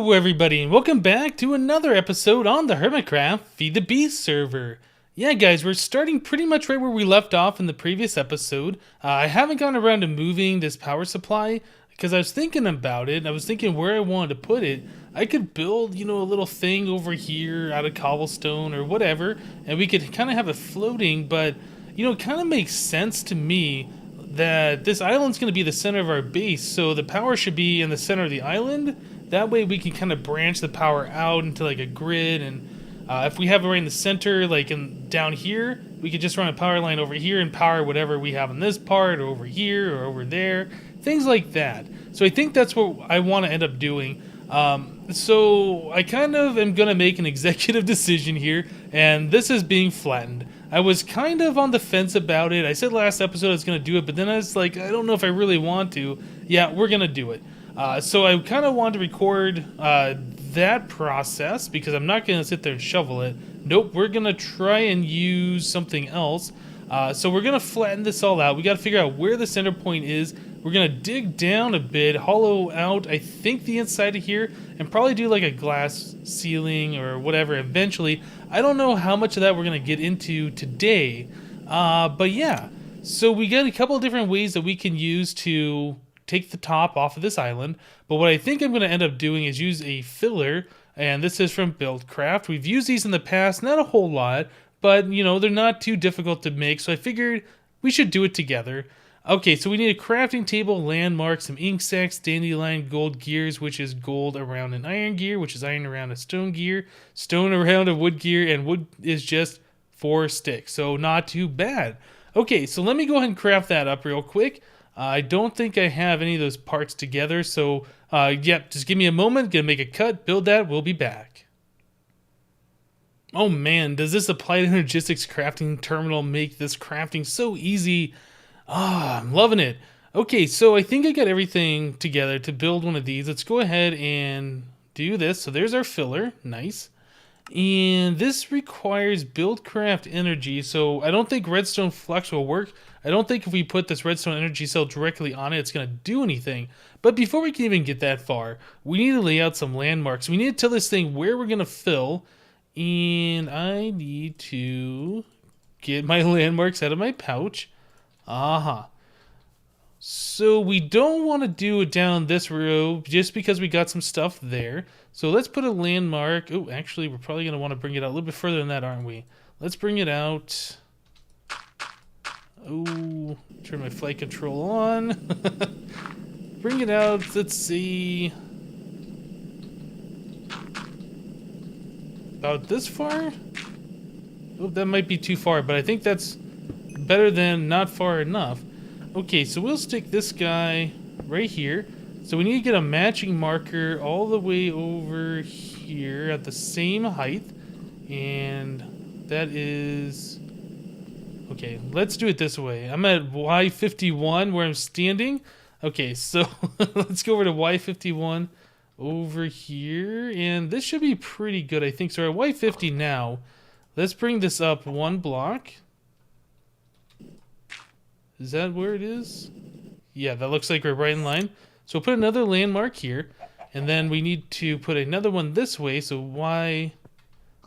Hello everybody and welcome back to another episode on the HermitCraft FTB server. Yeah guys, we're starting pretty much right where we left off in the previous episode. I haven't gotten around to moving this power supply because I was thinking about it. I was thinking where I wanted to put it. I could build, a little thing over here out of cobblestone or whatever, and we could kind of have it floating, but it kind of makes sense to me that this island's going to be the center of our base, so the power should be in the center of the island. That way we can kind of branch the power out into like a grid, and if we have it right in the center, like down here, we could just run a power line over here and power whatever we have in this part, or over here, or over there, things like that. So I think that's what I want to end up doing. So I kind of am going to make an executive decision here, and this is being flattened. I was kind of on the fence about it. I said last episode I was going to do it, but then I was like, I don't know if I really want to. Yeah, we're going to do it. So I kind of wanted to record that process because I'm not going to sit there and shovel it. Nope, we're going to try and use something else. So we're going to flatten this all out. We got to figure out where the center point is. We're going to dig down a bit, hollow out, I think, the inside of here, and probably do like a glass ceiling or whatever eventually. I don't know how much of that we're going to get into today. But yeah, so we got a couple of different ways that we can use to take the top off of this island, but what I think I'm going to end up doing is use a filler, and this is from Buildcraft. We've used these in the past, not a whole lot, but they're not too difficult to make, so I figured we should do it together. Okay, so we need a crafting table, landmark, some ink sacks, dandelion, gold gears, which is gold around an iron gear, which is iron around a stone gear, stone around a wood gear, and wood is just 4 sticks, so not too bad. Okay, so let me go ahead and craft that up real quick. I don't think I have any of those parts together, so yep, just give me a moment, gonna make a cut, build that, we'll be back. Oh man, does this Applied Energistics crafting terminal make this crafting so easy? I'm loving it. Okay, so I think I got everything together to build one of these. Let's go ahead and do this. So there's our filler, nice. And this requires Buildcraft energy, so I don't think redstone flux will work. I don't think if we put this redstone energy cell directly on it, it's going to do anything. But before we can even get that far, we need to lay out some landmarks. We need to tell this thing where we're going to fill, and I need to get my landmarks out of my pouch. Aha. So we don't want to do it down this row just because we got some stuff there. So let's put a landmark. Oh, actually, we're probably going to want to bring it out a little bit further than that, aren't we? Let's bring it out. Oh, turn my flight control on. Bring it out. Let's see. About this far? Oh, that might be too far, but I think that's better than not far enough. Okay, so we'll stick this guy right here. So we need to get a matching marker all the way over here at the same height. And that is... Okay, let's do it this way. I'm at Y51 where I'm standing. Okay, so let's go over to Y51 over here. And this should be pretty good, I think. So we're at Y50 now. Let's bring this up 1 block. Is that where it is? Yeah, that looks like we're right in line. So we'll put another landmark here, and then we need to put another one this way. So Y,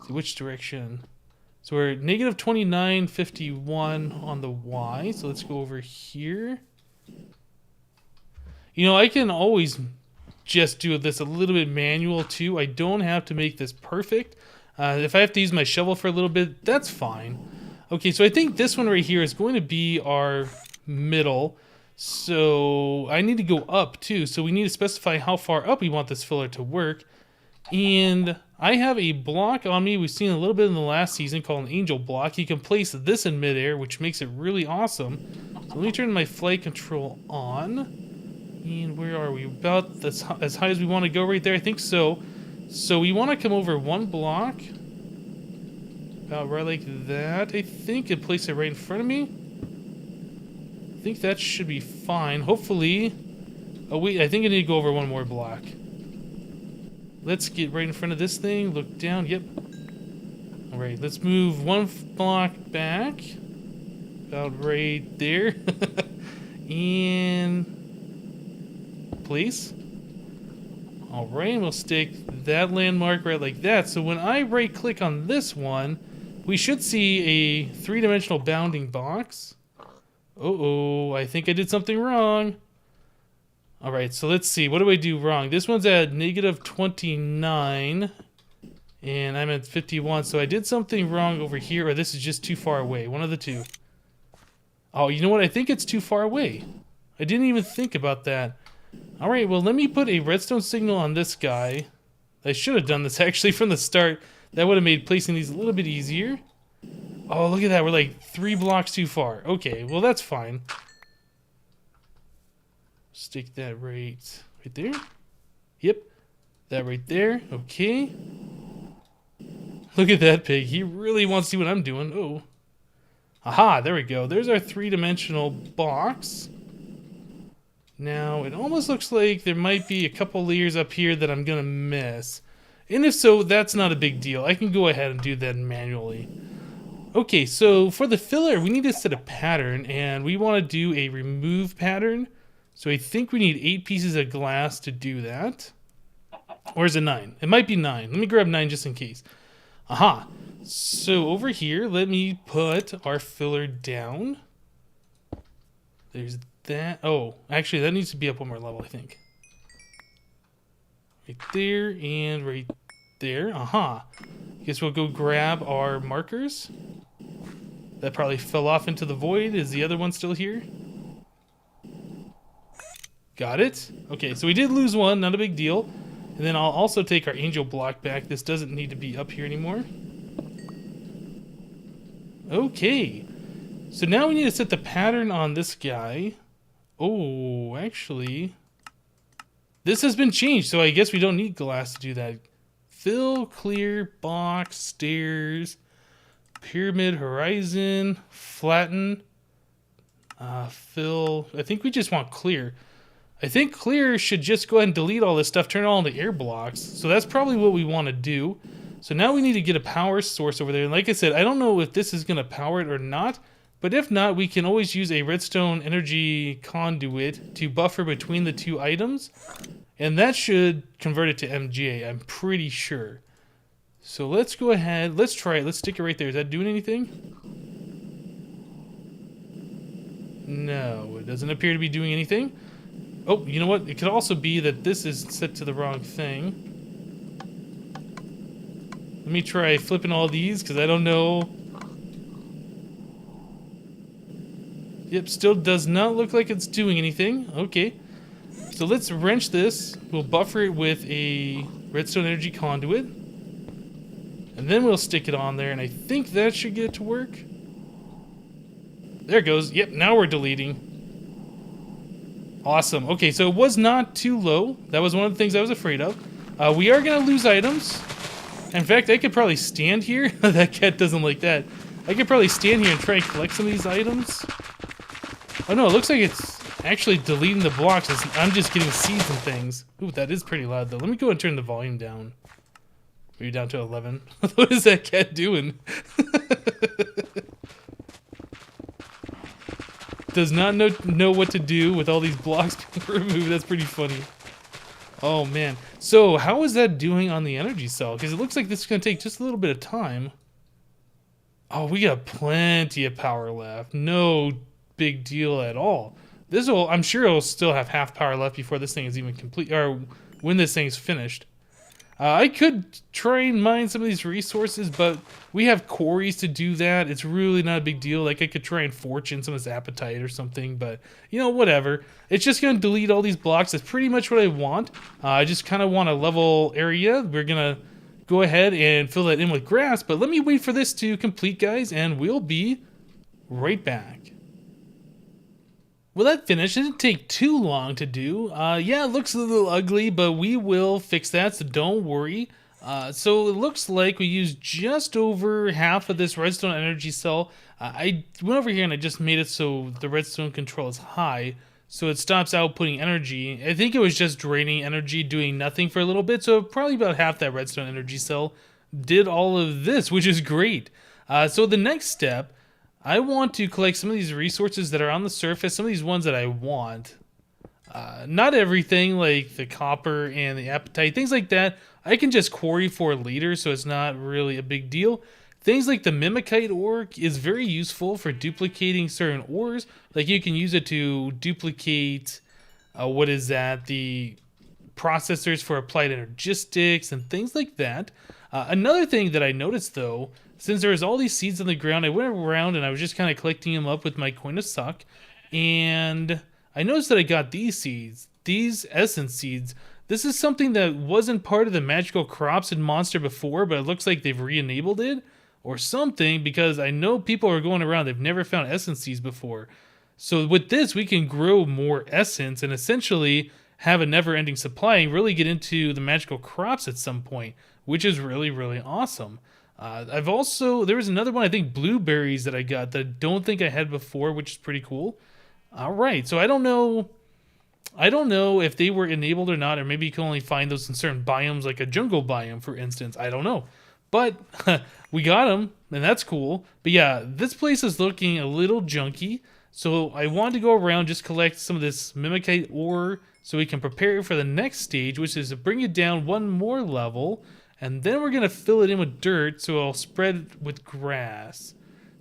see which direction? So we're at negative 2951 on the Y. So let's go over here. I can always just do this a little bit manual too. I don't have to make this perfect. If I have to use my shovel for a little bit, that's fine. Okay, so I think this one right here is going to be our middle. So I need to go up too. So we need to specify how far up we want this filler to work. And I have a block on me. We've seen a little bit in the last season called an angel block. You can place this in midair, which makes it really awesome. So let me turn my flight control on. And where are we? About as high as we want to go right there? I think so. So we want to come over 1 block. About right like that, I think, and place it right in front of me. I think that should be fine. Hopefully. Oh wait, I think I need to go over 1 more block. Let's get right in front of this thing. Look down. Yep. Alright, let's move 1 block back. About right there. And place. All right, and we'll stick that landmark right like that. So when I right click on this one, we should see a three-dimensional bounding box. Uh-oh, I think I did something wrong. All right, so let's see. What do I do wrong? This one's at -29, and I'm at 51. So I did something wrong over here, or this is just too far away. One of the two. Oh, you know what? I think it's too far away. I didn't even think about that. All right, well, let me put a redstone signal on this guy. I should have done this actually from the start. That would have made placing these a little bit easier. Oh, look at that. We're like 3 blocks too far. Okay, well, that's fine. Stick that right there. Yep, that right there. Okay. Look at that pig. He really wants to see what I'm doing. Oh. Aha, there we go. There's our three-dimensional box. Now, it almost looks like there might be a couple layers up here that I'm going to miss. And if so, that's not a big deal. I can go ahead and do that manually. Okay, so for the filler, we need to set a pattern, and we want to do a remove pattern. So I think we need 8 pieces of glass to do that. Or is it 9? It might be 9. Let me grab 9 just in case. Aha. So over here, let me put our filler down. There's that. Oh, actually, that needs to be up one more level, I think. Right there and right there. Aha. Guess we'll go grab our markers. That probably fell off into the void. Is the other one still here? Got it. Okay, so we did lose one. Not a big deal. And then I'll also take our angel block back. This doesn't need to be up here anymore. Okay. So now we need to set the pattern on this guy. Oh, actually, this has been changed, so I guess we don't need glass to do that. Fill, clear, box, stairs, pyramid, horizon, flatten, fill. I think we just want clear. I think clear should just go ahead and delete all this stuff, turn it all into air blocks. So that's probably what we want to do. So now we need to get a power source over there. And like I said, I don't know if this is going to power it or not. But if not, we can always use a redstone energy conduit to buffer between the two items. And that should convert it to MGA, I'm pretty sure. So let's go ahead. Let's try it. Let's stick it right there. Is that doing anything? No, it doesn't appear to be doing anything. Oh, you know what? It could also be that this is set to the wrong thing. Let me try flipping all these, because I don't know. Yep, still does not look like it's doing anything. Okay. So let's wrench this. We'll buffer it with a redstone energy conduit. And then we'll stick it on there, and I think that should get it to work. There it goes. Yep, now we're deleting. Awesome. Okay, so it was not too low. That was one of the things I was afraid of. We are going to lose items. In fact, I could probably stand here. That cat doesn't like that. I could probably stand here and try and collect some of these items. Oh no, it looks like it's actually deleting the blocks. I'm just getting seeds and things. Ooh, that is pretty loud though. Let me go and turn the volume down. Maybe down to 11. What is that cat doing? Does not know what to do with all these blocks being removed. That's pretty funny. Oh man. So how is that doing on the energy cell? Because it looks like this is going to take just a little bit of time. Oh, we got plenty of power left. No big deal at all. This will, I'm sure it'll still have half power left before this thing is even complete, or when this thing's finished. I could try and mine some of these resources, but we have quarries to do that. It's really not a big deal. Like, I could try and fortune some of this apatite or something, but, you know, whatever. It's just going to delete all these blocks. That's pretty much what I want. I just kind of want a level area. We're going to go ahead and fill that in with grass, but let me wait for this to complete, guys, and we'll be right back. Well, that finished. It didn't take too long to do. Yeah, it looks a little ugly, but we will fix that, so don't worry. So it looks like we used just over half of this redstone energy cell. I went over here and I just made it so the redstone control is high, so it stops outputting energy. I think it was just draining energy, doing nothing for a little bit, so probably about half that redstone energy cell did all of this, which is great. So the next step, I want to collect some of these resources that are on the surface, some of these ones that I want. Not everything like the copper and the apatite, things like that, I can just quarry for later, so it's not really a big deal. Things like the mimicite ore is very useful for duplicating certain ores. Like you can use it to duplicate, what is that? The processors for applied energistics and things like that. Another thing that I noticed though, since there was all these seeds on the ground, I went around and I was just kind of collecting them up with my coin of suck, and I noticed that I got these seeds, these essence seeds. This is something that wasn't part of the magical crops in Monster before, but it looks like they've re-enabled it or something, because I know people are going around, they've never found essence seeds before. So with this, we can grow more essence and essentially have a never-ending supply and really get into the magical crops at some point, which is really, really awesome. I've also, there was another one, I think blueberries that I got that I don't think I had before, which is pretty cool. All right, so I don't know if they were enabled or not, or maybe you can only find those in certain biomes, like a jungle biome, for instance. I don't know. But we got them, and that's cool. But yeah, this place is looking a little junky, so I wanted to go around, just collect some of this mimicite ore so we can prepare for the next stage, which is to bring it down one more level, and then we're going to fill it in with dirt so it'll spread with grass.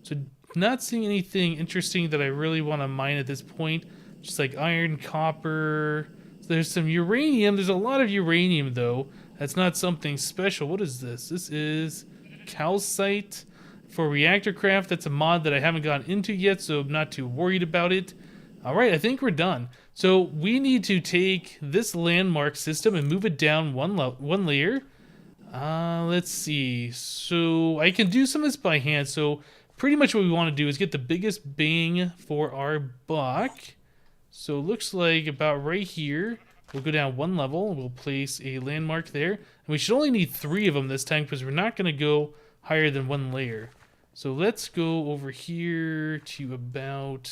So not seeing anything interesting that I really want to mine at this point. Just like iron, copper. There's some uranium. There's a lot of uranium though. That's not something special. What is this? This is calcite for reactor craft. That's a mod that I haven't gotten into yet, so I'm not too worried about it. All right, I think we're done. So we need to take this landmark system and move it down one layer. Let's see. So I can do some of this by hand. So pretty much what we want to do is get the biggest bang for our buck. So it looks like about right here. We'll go down one level. We'll place a landmark there. And we should only need 3 of them this time because we're not going to go higher than 1 layer. So let's go over here to about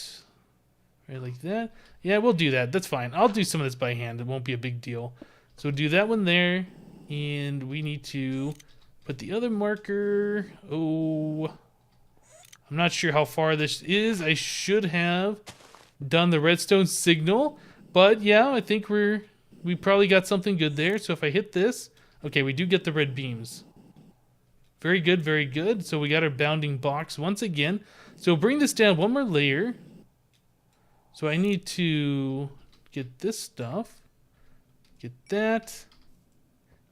right like that. Yeah, we'll do that. That's fine. I'll do some of this by hand. It won't be a big deal. So do that one there. And we need to put the other marker. Oh, I'm not sure how far this is. I should have done the redstone signal, but yeah, I think we probably got something good there. So if I hit this, okay, we do get the red beams. Very good, very good. So we got our bounding box once again. So bring this down one more layer. So I need to get this stuff, get that,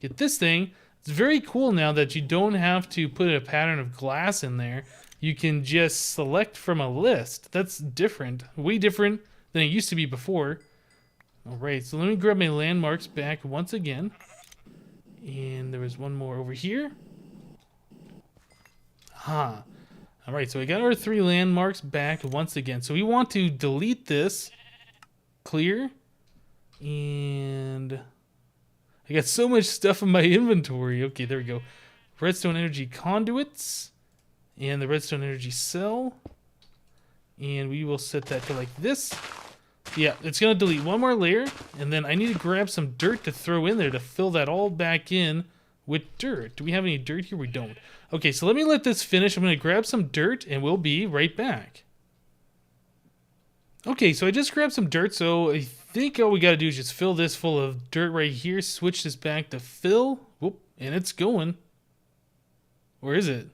get this thing. It's very cool now that you don't have to put a pattern of glass in there. You can just select from a list. That's different, way different than it used to be before. All right, so let me grab my landmarks back once again. And there was one more over here. All right, so we got our 3 landmarks back once again. So we want to delete this, clear, and I got so much stuff in my inventory. Okay, there we go. Redstone energy conduits. And the redstone energy cell, and we will set that to like this. Yeah, it's gonna delete one more layer, and then I need to grab some dirt to throw in there to fill that all back in with dirt. Do we have any dirt here? We don't. Okay, so let me let this finish. I'm gonna grab some dirt and we'll be right back. Okay, so I just grabbed some dirt, so I think all we gotta do is just fill this full of dirt right here, switch this back to fill. Whoop, and it's going. Where is it?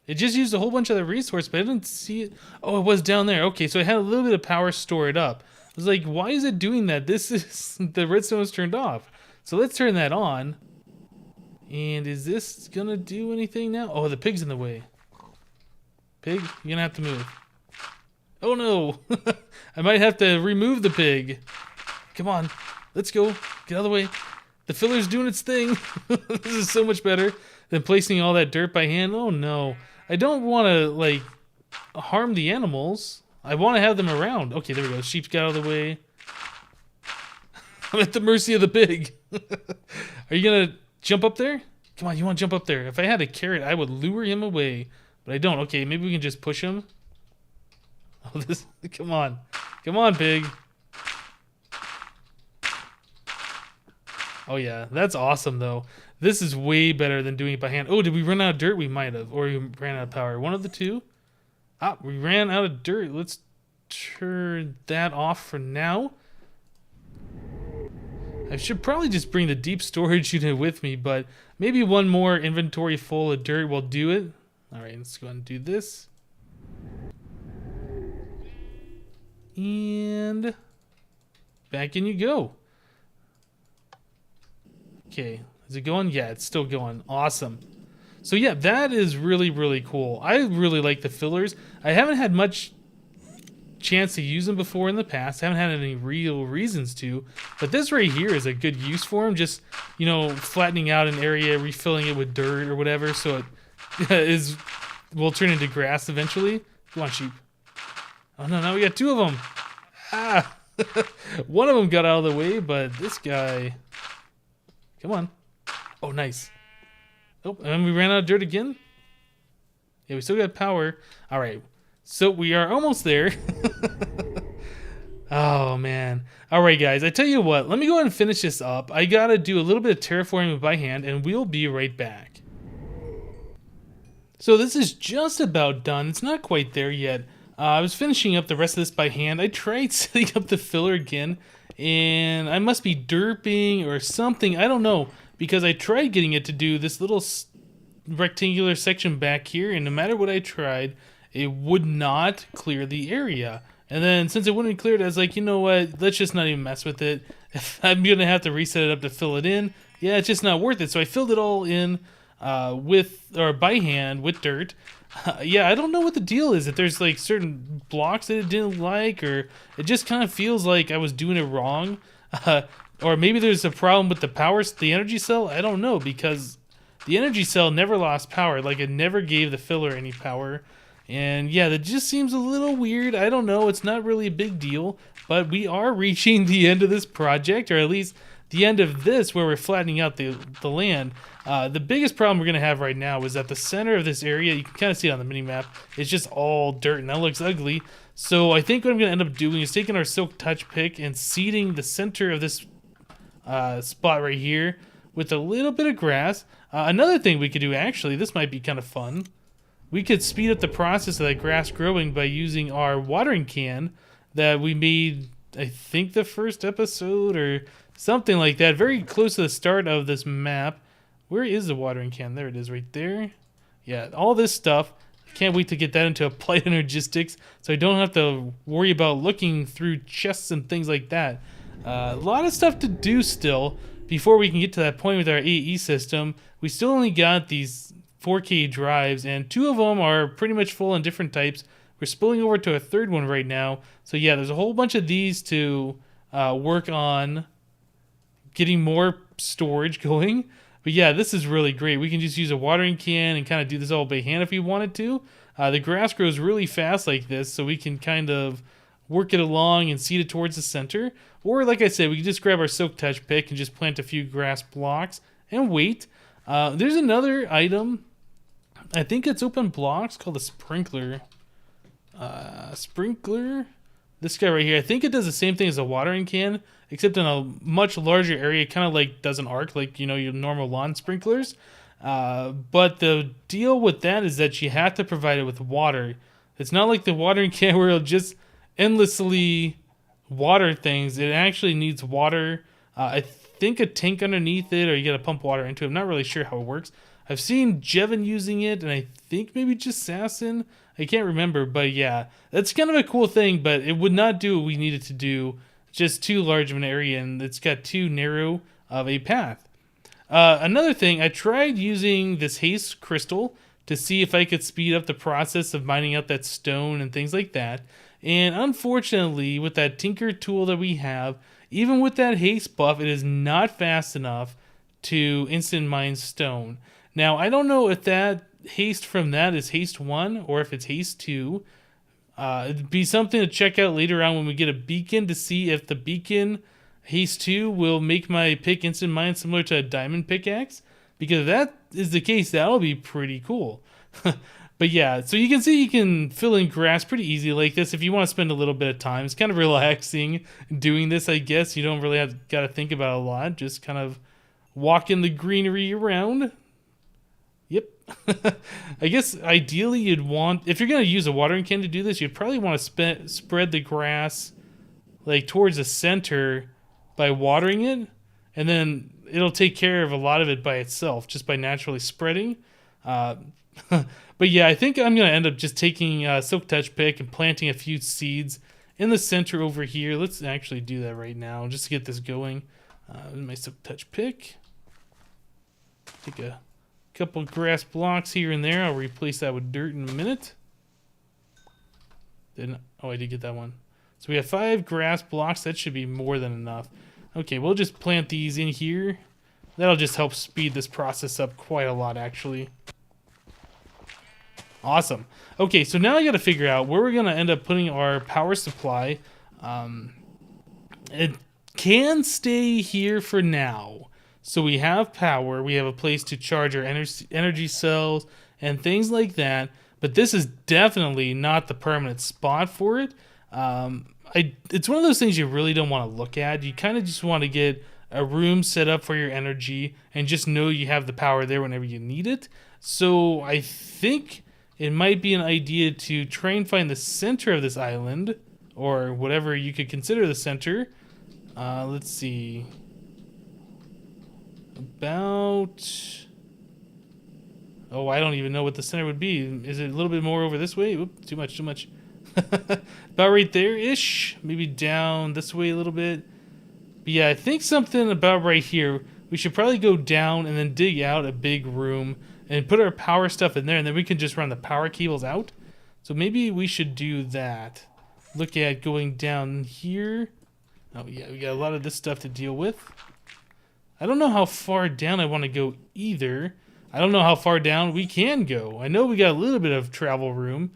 It just used a whole bunch of the resource, but I didn't see it. Oh, it was down there. Okay, so it had a little bit of power stored up. I was like, why is it doing that? This is, the redstone is turned off. So let's turn that on. And is this gonna do anything now? Oh, the pig's in the way. Pig, you're gonna have to move. Oh no, I might have to remove the pig. Come on, let's go, get out of the way. The filler's doing its thing. This is so much better than placing all that dirt by hand. Oh no. I don't want to, like, harm the animals. I want to have them around. Okay, there we go. Sheep's got out of the way. I'm at the mercy of the pig. Are you going to jump up there? Come on, you want to jump up there. If I had a carrot, I would lure him away. But I don't. Okay, maybe we can just push him. Oh, this. Come on. Come on, pig. Oh, yeah. That's awesome, though. This is way better than doing it by hand. Oh, did we run out of dirt? We might have. Or we ran out of power. One of the two. Ah, we ran out of dirt. Let's turn that off for now. I should probably just bring the deep storage unit with me, but maybe one more inventory full of dirt will do it. Alright, let's go ahead and do this. And back in you go. Okay, is it going? Yeah, it's still going. Awesome. So yeah, that is really, really cool. I really like the fillers. I haven't had much chance to use them before in the past. I haven't had any real reasons to, but this right here is a good use for them. Just, you know, flattening out an area, refilling it with dirt or whatever, so it will turn into grass eventually. Come on, sheep. Oh no, now we got two of them. Ah, one of them got out of the way, but this guy, come on. Oh, nice. Oh, and we ran out of dirt again. Yeah, we still got power. All right. So we are almost there. Oh, man. All right, guys. I tell you what. Let me go ahead and finish this up. I got to do a little bit of terraforming by hand, and we'll be right back. So this is just about done. It's not quite there yet. I was finishing up the rest of this by hand. I tried setting up the filler again, and I must be derping or something. I don't know, because I tried getting it to do this little rectangular section back here, and no matter what I tried, it would not clear the area. And then since it wouldn't clear it, I was like, you know what, let's just not even mess with it. If I'm gonna have to reset it up to fill it in, yeah, it's just not worth it. So I filled it all in by hand with dirt. Yeah, I don't know what the deal is, if there's like certain blocks that it didn't like, or it just kind of feels like I was doing it wrong. Or maybe there's a problem with the energy cell. I don't know, because the energy cell never lost power. Like, it never gave the filler any power. And yeah, that just seems a little weird. I don't know. It's not really a big deal. But we are reaching the end of this project, or at least the end of this, where we're flattening out the land. The biggest problem we're going to have right now is that the center of this area, you can kind of see it on the mini-map, is just all dirt, and that looks ugly. So I think what I'm going to end up doing is taking our silk touch pick and seeding the center of this spot right here with a little bit of grass. Another thing we could do, actually, this might be kind of fun. We could speed up the process of that grass growing by using our watering can that we made, I think, the first episode or something like that, very close to the start of this map. Where is the watering can? There it is, right there. Yeah, all this stuff. Can't wait to get that into Applied Energistics, so I don't have to worry about looking through chests and things like that. A lot of stuff to do still before we can get to that point with our AE system. We still only got these 4K drives, and two of them are pretty much full on different types. We're spilling over to a third one right now. So yeah, there's a whole bunch of these to work on getting more storage going. But yeah, this is really great. We can just use a watering can and kind of do this all by hand if we wanted to. The grass grows really fast like this, so we can kind of work it along and seed it towards the center. Or like I said, we can just grab our silk touch pick and just plant a few grass blocks and wait. There's another item. I think it's open blocks called a sprinkler. This guy right here. I think it does the same thing as a watering can, except in a much larger area. Kind of like does an arc, like, you know, your normal lawn sprinklers. But the deal with that is that you have to provide it with water. It's not like the watering can where it'll just endlessly water things. It actually needs water. I think a tank underneath it, or you gotta pump water into it. I'm not really sure how it works. I've seen Jevin using it, and I think maybe just Sassin. I can't remember, but yeah, that's kind of a cool thing, but it would not do what we needed to do. Just too large of an area, and it's got too narrow of a path. Another thing, I tried using this haste crystal to see if I could speed up the process of mining out that stone and things like that. And unfortunately, with that tinker tool that we have, even with that haste buff, it is not fast enough to instant mine stone. Now, I don't know if that haste from that is haste 1 or if it's haste 2. It'd be something to check out later on when we get a beacon to see if the beacon haste 2 will make my pick instant mine similar to a diamond pickaxe. Because if that is the case, that'll be pretty cool. But yeah, so you can see you can fill in grass pretty easy like this if you want to spend a little bit of time. It's kind of relaxing doing this, I guess. You don't really got to think about a lot. Just kind of walk in the greenery around. Yep. I guess ideally you'd want, if you're going to use a watering can to do this, you'd probably want to spread the grass like towards the center by watering it, and then it'll take care of a lot of it by itself just by naturally spreading. Uh, but yeah, I think I'm going to end up just taking a Silk Touch pick and planting a few seeds in the center over here. Let's actually do that right now just to get this going. My Silk Touch pick. Take a couple grass blocks here and there. I'll replace that with dirt in a minute. Oh, I did get that one. So we have 5 grass blocks. That should be more than enough. Okay, we'll just plant these in here. That'll just help speed this process up quite a lot, actually. Awesome. Okay, so now I got to figure out where we're going to end up putting our power supply. It can stay here for now. So we have power. We have a place to charge our energy cells and things like that. But this is definitely not the permanent spot for it. It's one of those things you really don't want to look at. You kind of just want to get a room set up for your energy and just know you have the power there whenever you need it. So I think it might be an idea to try and find the center of this island, or whatever you could consider the center. Let's see. About... Oh, I don't even know what the center would be. Is it a little bit more over this way? Oop, too much. About right there-ish. Maybe down this way a little bit. But yeah, I think something about right here. We should probably go down and then dig out a big room and put our power stuff in there, and then we can just run the power cables out. So maybe we should do that. Look at going down here. Oh yeah, we got a lot of this stuff to deal with. I don't know how far down I want to go either. I don't know how far down we can go. I know we got a little bit of travel room.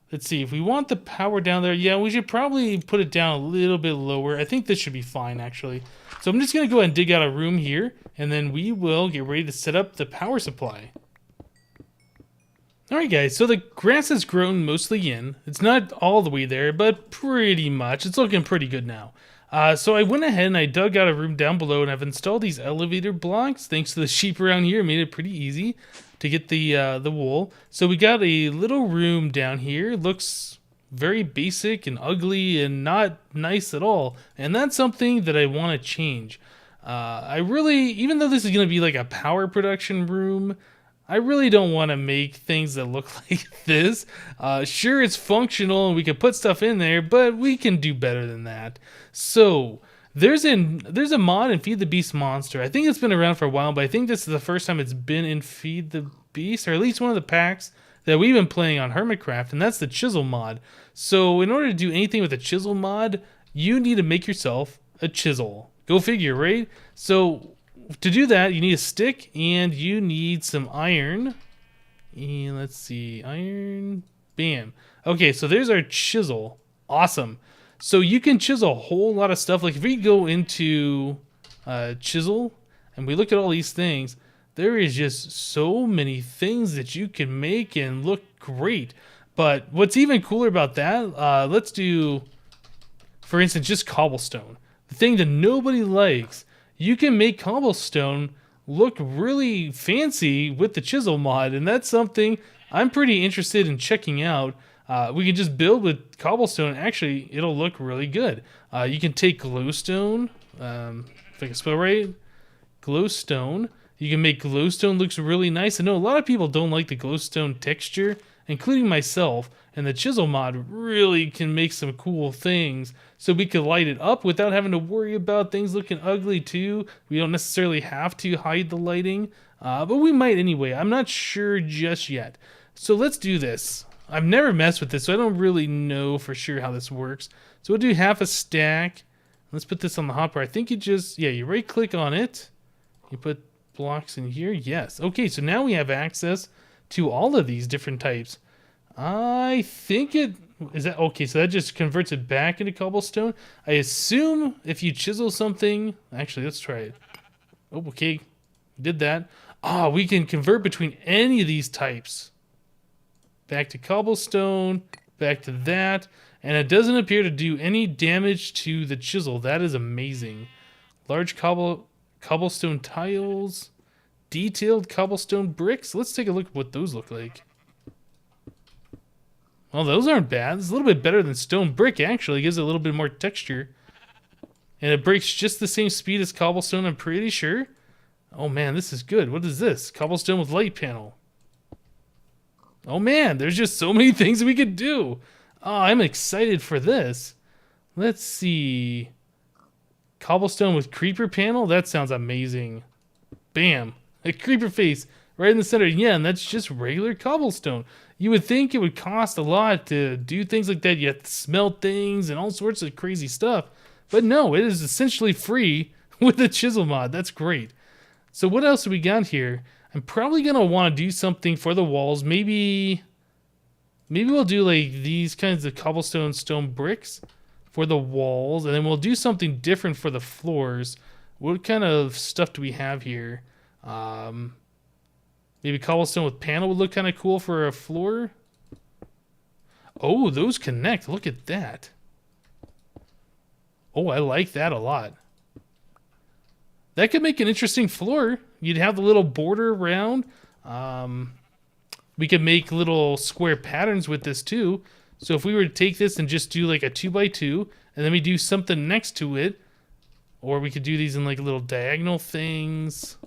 Let's see, if we want the power down there, yeah, we should probably put it down a little bit lower. I think this should be fine, actually. So I'm just going to go ahead and dig out a room here, and then we will get ready to set up the power supply. Alright guys, so the grass has grown mostly in. It's not all the way there, but pretty much. It's looking pretty good now. So I went ahead and I dug out a room down below, and I've installed these elevator blocks. Thanks to the sheep around here, made it pretty easy to get the wool. So we got a little room down here. It looks very basic and ugly and not nice at all. And that's something that I want to change. I really, even though this is going to be like a power production room, I really don't want to make things that look like this. Sure, it's functional and we can put stuff in there, but we can do better than that. So there's a mod in Feed the Beast Monster. I think it's been around for a while, but I think this is the first time it's been in Feed the Beast, or at least one of the packs that we've been playing on HermitCraft, and that's the Chisel mod. So in order to do anything with the Chisel mod, you need to make yourself a chisel. Go figure, right? So to do that, you need a stick and you need some iron. And let's see, iron, bam. Okay, so there's our chisel. Awesome. So you can chisel a whole lot of stuff. Like if we go into chisel and we look at all these things, there is just so many things that you can make and look great. But what's even cooler about that, let's do, for instance, just cobblestone. The thing that nobody likes. You can make cobblestone look really fancy with the chisel mod, and that's something I'm pretty interested in checking out. We can just build with cobblestone. Actually, it'll look really good. You can take glowstone, if I can spell right, glowstone. You can make glowstone looks really nice. I know a lot of people don't like the glowstone texture, including myself, and the chisel mod really can make some cool things. So we could light it up without having to worry about things looking ugly too. We don't necessarily have to hide the lighting, but we might anyway. I'm not sure just yet. So let's do this. I've never messed with this, so I don't really know for sure how this works. So we'll do half a stack. Let's put this on the hotbar. I think you just, yeah, you right click on it. You put blocks in here. Yes. Okay, so now we have access to all of these different types. I think it is that okay, so that just converts it back into cobblestone. I assume if you chisel something, actually let's try it. Oh, okay, did that. We can convert between any of these types. Back to cobblestone, back to that, and it doesn't appear to do any damage to the chisel. That is amazing. Large cobblestone tiles, detailed cobblestone bricks. Let's take a look at what those look like. Well, those aren't bad. It's a little bit better than stone brick, actually. It gives it a little bit more texture. And it breaks just the same speed as cobblestone, I'm pretty sure. Oh man, this is good. What is this? Cobblestone with light panel. Oh man, there's just so many things we could do. Oh, I'm excited for this. Let's see. Cobblestone with creeper panel? That sounds amazing. Bam. A creeper face right in the center. Yeah, and that's just regular cobblestone. You would think it would cost a lot to do things like that. You have to smelt things and all sorts of crazy stuff. But no, it is essentially free with the chisel mod. That's great. So what else have we got here? I'm probably going to want to do something for the walls. Maybe we'll do like these kinds of cobblestone stone bricks for the walls. And then we'll do something different for the floors. What kind of stuff do we have here? Maybe cobblestone with panel would look kind of cool for a floor. Oh, those connect. Look at that. Oh, I like that a lot. That could make an interesting floor. You'd have the little border around. We could make little square patterns with this too. So if we were to take this and just do like a 2x2, and then we do something next to it, or we could do these in like little diagonal things.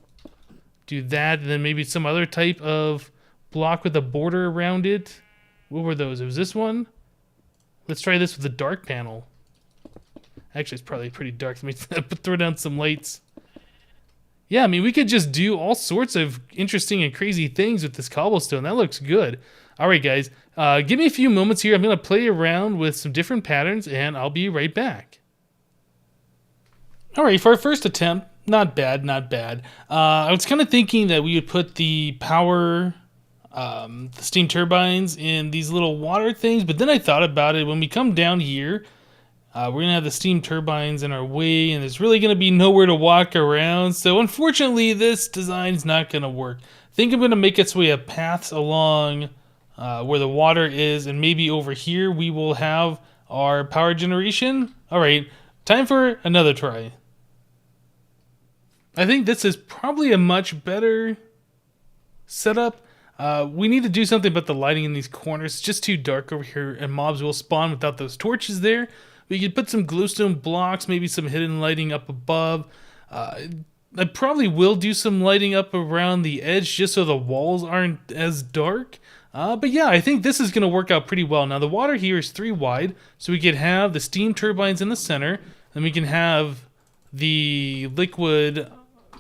Do that, and then maybe some other type of block with a border around it. What were those? It was this one. Let's try this with the dark panel. Actually, it's probably pretty dark. Let me throw down some lights. Yeah, I mean, we could just do all sorts of interesting and crazy things with this cobblestone. That looks good. All right, guys. Give me a few moments here. I'm going to play around with some different patterns, and I'll be right back. All right, for our first attempt, not bad, not bad. I was kind of thinking that we would put the power, the steam turbines in these little water things, but then I thought about it. When we come down here, we're going to have the steam turbines in our way, and there's really going to be nowhere to walk around. So unfortunately, this design is not going to work. I think I'm going to make it so we have paths along where the water is, and maybe over here we will have our power generation. All right, time for another try. I think this is probably a much better setup. We need to do something about the lighting in these corners. It's just too dark over here, and mobs will spawn without those torches there. We could put some glowstone blocks, maybe some hidden lighting up above. I probably will do some lighting up around the edge just so the walls aren't as dark. But yeah, I think this is going to work out pretty well. Now, the water here is 3 wide, so we could have the steam turbines in the center, and we can have the liquid,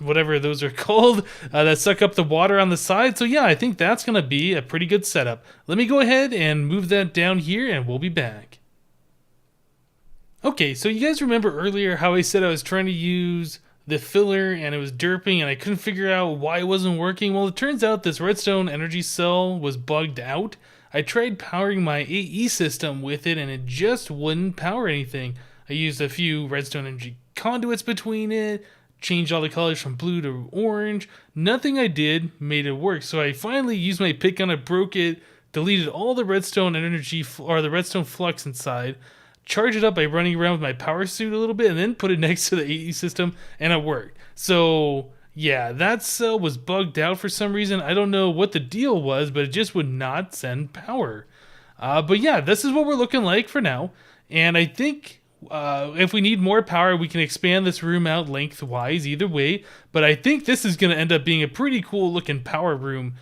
whatever those are called, that suck up the water on the side. So yeah, I think that's going to be a pretty good setup. Let me go ahead and move that down here, and we'll be back. Okay, so you guys remember earlier how I said I was trying to use the filler and it was derping and I couldn't figure out why it wasn't working? Well, it turns out this redstone energy cell was bugged out. I tried powering my AE system with it and it just wouldn't power anything. I used a few redstone energy conduits between it, changed all the colors from blue to orange. Nothing I did made it work, so I finally used my pick gun, I broke it, deleted all the redstone energy or the redstone flux inside, charge it up by running around with my power suit a little bit, and then put it next to the AE system, and it worked. So yeah, that cell was bugged out for some reason. I don't know what the deal was, but it just would not send power. But yeah, this is what we're looking like for now, and I think if we need more power, we can expand this room out lengthwise either way, but I think this is going to end up being a pretty cool looking power room,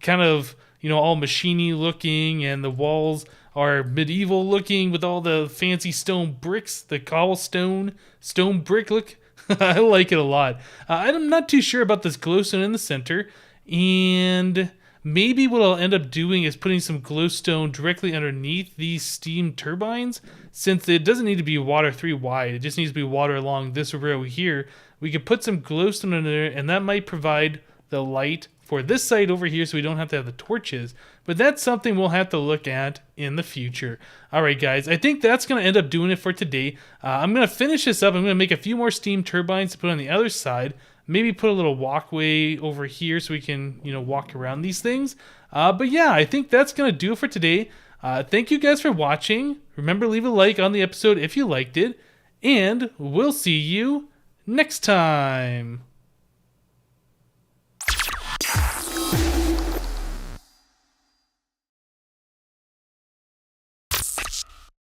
kind of, you know, all machiney looking, and the walls are medieval looking with all the fancy stone bricks, the cobblestone stone brick look. I like it a lot. I'm not too sure about this glowstone in the center, and maybe what I'll end up doing is putting some glowstone directly underneath these steam turbines, since it doesn't need to be water 3 wide, it just needs to be water along this row here. We could put some glowstone in there, and that might provide the light for this side over here so we don't have to have the torches. But that's something we'll have to look at in the future. Alright guys, I think that's going to end up doing it for today. I'm going to finish this up. I'm going to make a few more steam turbines to put on the other side. Maybe put a little walkway over here so we can, you know, walk around these things. But yeah, I think that's going to do it for today. Thank you guys for watching. Remember, leave a like on the episode if you liked it. And we'll see you next time.